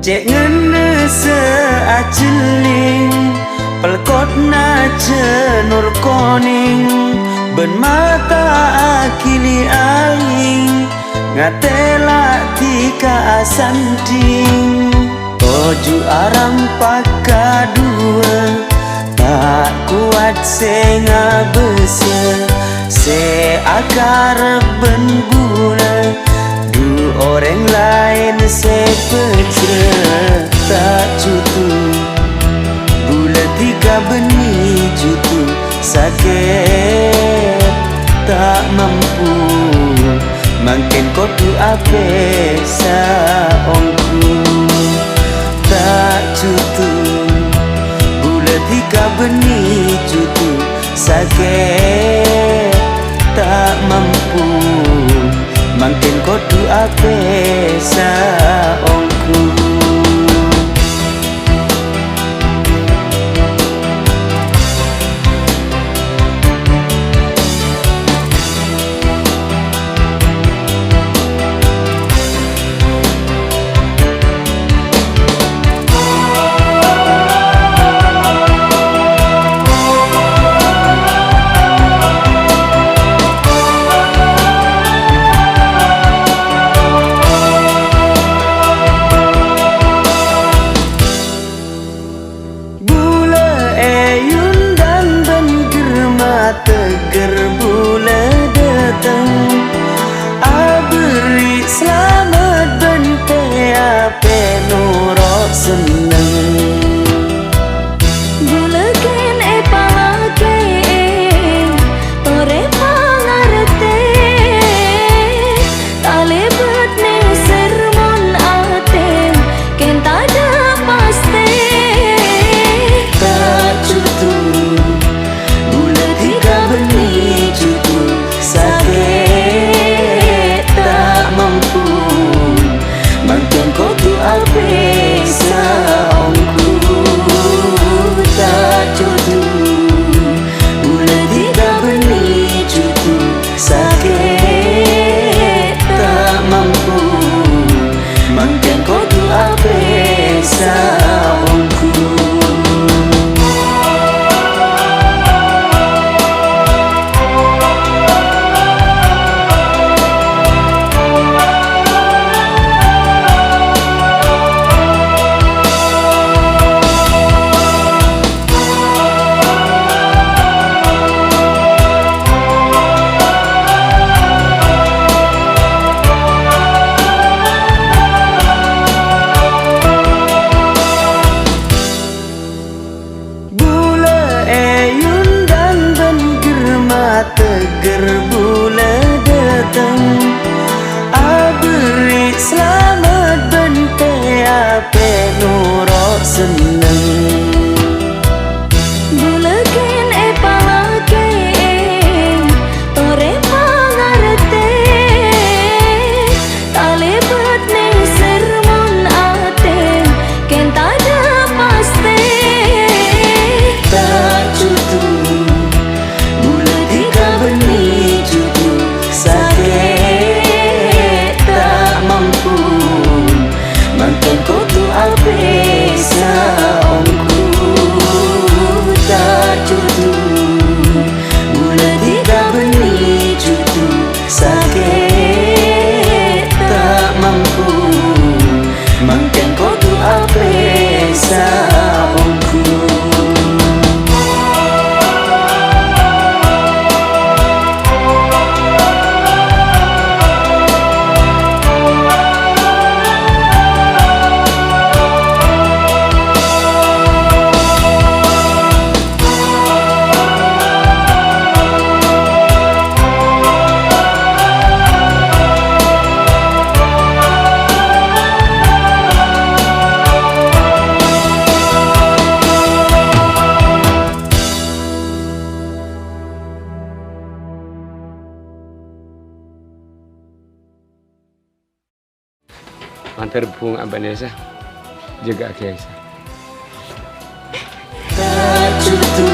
Cek ngene seaceling pelkot na cenur koning ben mata akili aing ngatela tika asanting toju arang pakadua tak kuat senga bese se akar ben guna du orang lain se pecre tak cutu bulan tiga benih jutu sakit tak mampu makin kodu ape saongku tak cutu bulan tiga benih jutu sakit tak mampu makin kodu ape saongku. Teger bula datang abri selamat bente ape nurok seneng bulaken palake tore pangarte talebet ne sermon aten ken tada paste tak cutu sakit tak mampu makin kodu ape saongku tak cutu bulan tiga benih cutu sakit tak mampu makin kodu ape saongku. Teger bula datang abri selamat bente ape nurok seneng bulaken palake tore pangarte talebet ne sermon aten ken tada paste tak cutu benih cutu sakit tak mampu makin kodu ape saongku tak cutu bulan tiga benih cutu sakit tak mampu makin kodu ape saongku. Antar bung abanesa jaga kiasa. Tak cutu